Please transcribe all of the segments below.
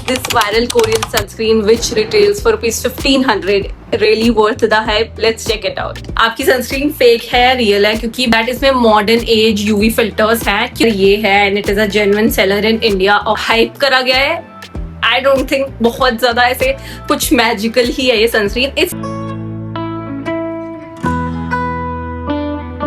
this viral Korean sunscreen which retails for ₹1500. Really worth the hype. Let's check it out. आपकी sunscreen fake है real है क्योंकि that इसमें modern age UV filters हैं. ये है and it is a genuine seller in India और hype करा गया है. आई डोंट थिंक बहुत ज्यादा ऐसे कुछ मैजिकल ही है ये sunscreen.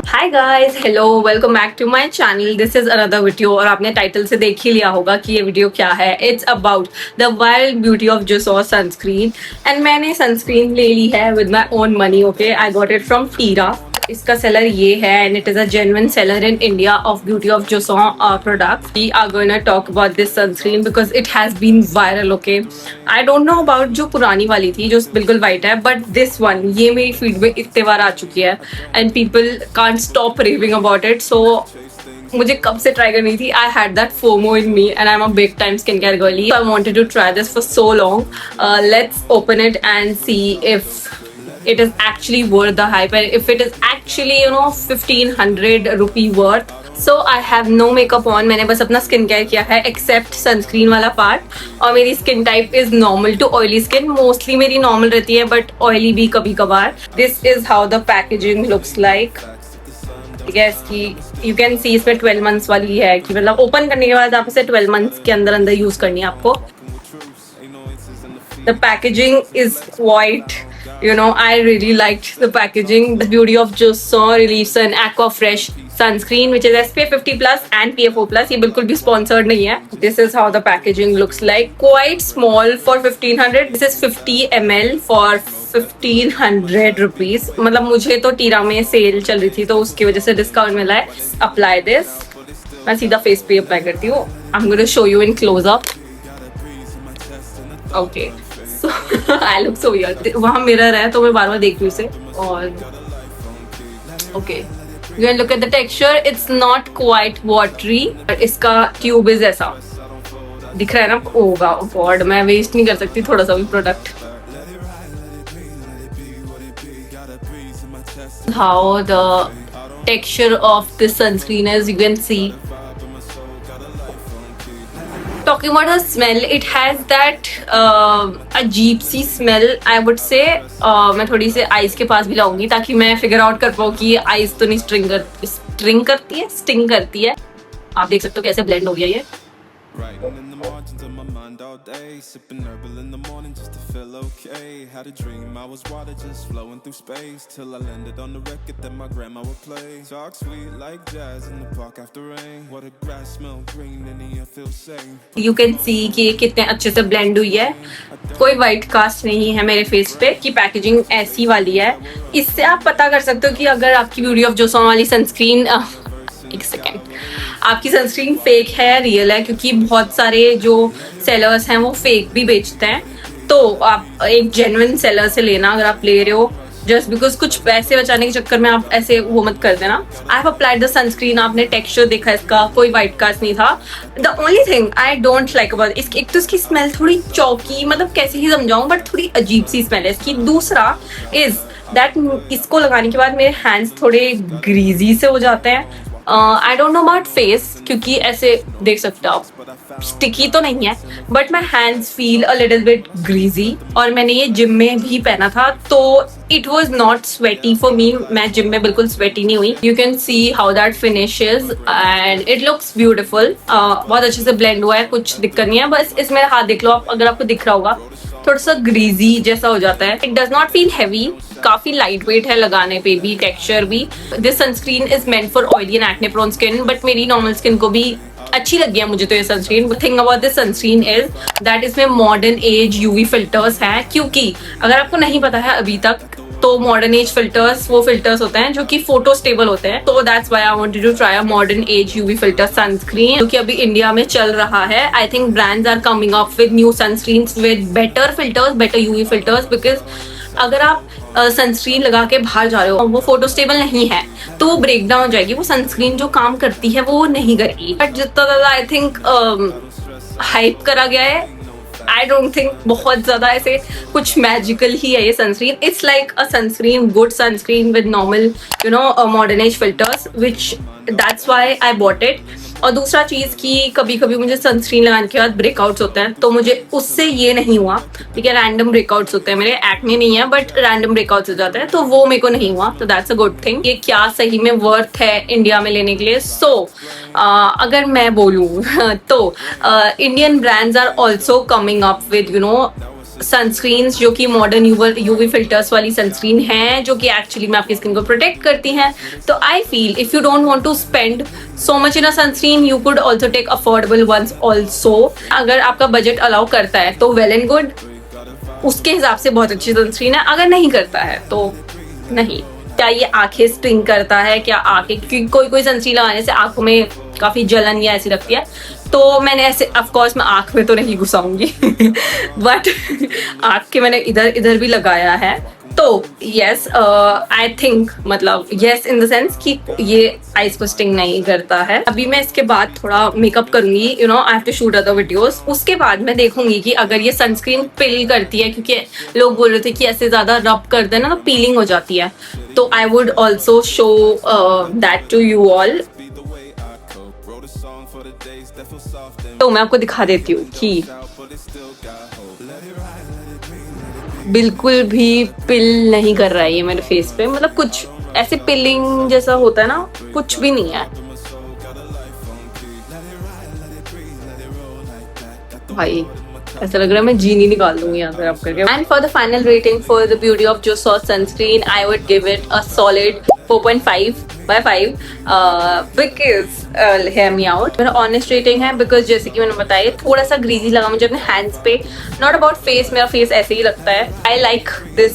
Hi guys, hello, welcome back to my channel. This is another video और आपने टाइटल से देख ही लिया होगा कि ये वीडियो क्या है. It's about the wild beauty of Joseon sunscreen and मैंने सनस्क्रीन ले ली है with my own money. Okay, I got it from Tira. इसका सेलर ये है and it is a genuine seller in India of beauty of Joseon product. We are going to talk about this sunscreen because it has been viral. Okay, I don't know about जो पुरानी वाली थी जो बिल्कुल white है, but this one ये मेरी feed में इतने बार आ चुकी है and people can't stop raving about it. So मुझे कब से ट्राई करनी थी. I had that FOMO in me and I am a big time skin care girly. I wanted to try this for so long. Let's open it and see if it is actually worth the hype and if it is actually ₹1500 worth. So I have no makeup on. मैंने बस अपना skin care किया है accept sunscreen वाला part. और मेरी skin type is normal to oily skin. Mostly मेरी normal रहती है बट ऑयली भी कभी कभार. This is how the packaging looks like. कि यू कैन सी इसमें 12 मंथ्स वाली है कि मतलब ओपन करने के बाद आप इसे 12 मंथ्स के अंदर अंदर यूज करनी है आपको. The packaging is quite, I really liked the packaging. The beauty of Joseon released an Aqua Fresh sunscreen which is SPF 50+ and PFO+. ये बिल्कुल भी sponsored नहीं है. This is how the packaging looks like. Quite small for 1500. This is 50 ml for ₹1500. मतलब मुझे तो टीरा में cell चल रही थी तो उसकी वजह से डिस्काउंट मिला है. Apply this. मैं सीधा फेस पे अप्लाई करती हूँ. I'm going to show you in close up. Okay. So, I look so weird. वहाँ मिरर है तो मैं बार बार देख रही हूँ इसे. और okay, you can look at the texture. It's not quite watery. इसका ट्यूब इज ऐसा दिख रहा है ना. होगा गॉड, मैं वेस्ट नहीं कर सकती थोड़ा सा भी product. How the texture of this sunscreen is, you can see. Talking about the smell, it has that अजीब सी स्मेल आई वुड से. मैं थोड़ी सी आइज के पास भी लाऊंगी ताकि मैं फिगर आउट कर पाऊँ कि आइज तो नहीं स्टिंग करती है. आप देख सकते हो कैसे ब्लेंड हो गया ये. Writing in the margins of my mind all day, sipping herbal in the morning just to feel okay. Had a dream I was water just flowing through space till I landed on the record that my grandma would play. Talk sweet like jazz in the park after rain. What a grass smell green and the air feels same. You can see कि ये कितने अच्छे से blend हुई है. कोई white cast नहीं है मेरे फेस पे. की पैकेजिंग ऐसी वाली है. इससे आप पता कर सकते हो कि अगर आपकी ब्यूटी ऑफ जोसॉन वाली सनस्क्रीन एक सेकेंड आपकी सनस्क्रीन फेक है रियल है क्योंकि बहुत सारे जो सेलर्स हैं वो फेक भी बेचते हैं. तो आप एक जेन्युइन सेलर से लेना अगर आप ले रहे हो. जस्ट बिकॉज कुछ पैसे बचाने के चक्कर में आप ऐसे वो मत कर देना. I have applied the sunscreen. आपने टेक्सचर देखा इसका, कोई वाइट कास्ट नहीं था. The only thing I don't like about इसकी, एक तो इसकी स्मेल थोड़ी चौकी, मतलब कैसे ही समझाऊं बट थोड़ी अजीब सी स्मेल है इसकी. दूसरा इज दैट इसको लगाने के बाद मेरे हैंड्स थोड़े ग्रीजी से हो जाते हैं. आई डोंट नो अबाउट फेस क्योंकि ऐसे देख सकते हो आप स्टिकी तो नहीं है but my hands feel a little bit greasy. और मैंने ये जिम में भी पहना था तो it was not sweaty for me. मैं जिम में बिल्कुल स्वेटी नहीं हुई. You can see how that finishes and it looks beautiful. बहुत अच्छे से ब्लेंड हुआ है, कुछ दिक्कत नहीं है. बस इसमें हाथ देख लो आप, अगर आपको दिख रहा होगा थोड़ा सा ग्रीजी जैसा हो जाता है. It does not feel heavy. काफी लाइट वेट है लगाने पे भी, टेक्सचर भी. This sunscreen is meant for oily and acne prone skin but मेरी नॉर्मल स्किन को भी अच्छी लगी है मुझे तो ये sunscreen. Thing about this sunscreen is that इसमें मॉडर्न एज यूवी फिल्टर्स हैं. क्योंकि अगर आपको नहीं पता है अभी तक तो मॉडर्न एज फिल्टर्स वो फिल्टर्स होते हैं जो कि फोटो स्टेबल होते हैं. तो that's why I wanted to try a modern age UV filter sunscreen जो कि अभी इंडिया में चल रहा है. I think brands are coming up with new sunscreens with better filters, better UV filters. Because अगर आप सनस्क्रीन लगा के बाहर जा रहे हो वो फोटो स्टेबल नहीं है तो वो ब्रेक डाउन हो जाएगी. वो सनस्क्रीन जो काम करती है वो नहीं करेगी. बट जितना ज्यादा आई थिंक हाइप करा गया है, आई डोंट थिंक बहुत ज्यादा ऐसे कुछ मैजिकल ही है ये sunscreen. It's like a sunscreen, good sunscreen with normal modern age filters, which that's why I bought it. और दूसरा चीज कि कभी कभी मुझे सनस्क्रीन लगाने के बाद ब्रेकआउट्स होते हैं, तो मुझे उससे ये नहीं हुआ, ठीक है, रैंडम ब्रेकआउट्स होते हैं मेरे, एक्ने नहीं है बट रैंडम ब्रेकआउट्स हो जाते हैं, तो वो मेरे को नहीं हुआ, तो दैट्स अ गुड थिंग। ये क्या सही में वर्थ है इंडिया में लेने के लिए? सो अगर मैं बोलूँ तो Indian brands are also coming up with you know sunscreens जो कि मॉडर्न यूवी फिल्टर्स वाली सनस्क्रीन है, जो कि एक्चुअली में आपकी स्किन को प्रोटेक्ट करती हैं। तो I feel if you don't want to spend so much in a sunscreen, you could also take affordable ones also. अगर आपका बजट अलाउ करता है तो वेल एंड गुड, उसके हिसाब से बहुत अच्छी सनस्क्रीन है। अगर नहीं करता है तो नहीं। क्या ये आंखें स्टिंग करता है? क्या आंखें, क्योंकि कोई सनस्क्रीन लगाने से आंखों में काफी जलन या ऐसी लगती है, तो मैंने ऐसे ऑफकोर्स मैं आंख में तो नहीं घुसाऊंगी बट आंख के मैंने इधर भी लगाया है। तो यस आई थिंक, मतलब यस इन द सेंस कि ये आईज को स्टिंग नहीं करता है। अभी मैं इसके बाद थोड़ा मेकअप करूंगी, you know I have to shoot other videos. उसके बाद मैं देखूंगी कि अगर ये सनस्क्रीन पिल करती है, क्योंकि लोग बोल रहे थे कि ऐसे ज्यादा रब कर देना तो पीलिंग हो जाती है, तो I would also show that to you all. तो मैं आपको दिखा देती हूँ कि बिल्कुल भी पिल नहीं कर रहा है ये मेरे फेस पे, मतलब कुछ ऐसे पिलिंग जैसा होता है ना, कुछ भी नहीं है भाई। ऐसा लग रहा है मैं जीनी निकाल दूंगी यहाँ से आप करके। And for the final rating for the beauty of Joseon sunscreen, I would give it a solid 4.5/5 because hear me out. मेरा ऑनेस्ट रेटिंग है बिकॉज जैसे कि मैंने बताया थोड़ा सा ग्रीजी लगा मुझे अपने हैंड्स पे, नॉट अबाउट फेस, मेरा फेस ऐसे ही लगता है। आई लाइक दिस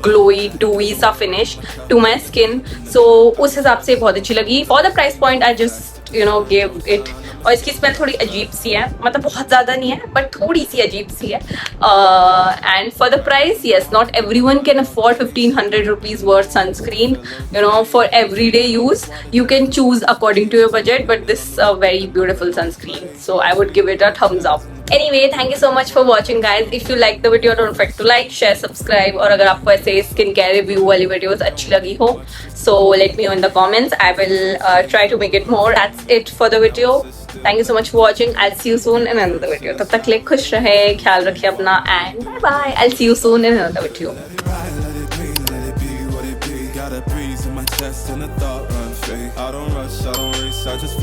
ग्लोई डूई सा फिनिश टू माई स्किन, सो उस हिसाब से बहुत अच्छी लगी। For the price point I just you know give it. और इसकी स्मेल थोड़ी अजीब सी है, मतलब बहुत ज्यादा नहीं है बट थोड़ी सी अजीब सी है। And for the price, yes, not everyone can afford 1500 rupees worth sunscreen, you know, for everyday use. You can choose according to your budget, but this very beautiful sunscreen, so I would give it a thumbs up. Anyway, thank you so much for watching guys. If you like the video, don't forget to like, share, subscribe. और अगर आपको ऐसे skin care review वाली videos अच्छी लगी हो, so let me know in the comments. I will try to make it more. That's it for the video. Thank you so much for watching. I'll see you soon in another video. तब तक के लिए खुश रहे, ख्याल रखिए अपना, and bye bye. I'll see you soon in another video. Got a breeze in my chest and a thought run fake. I don't rush, I don't race, I just flow.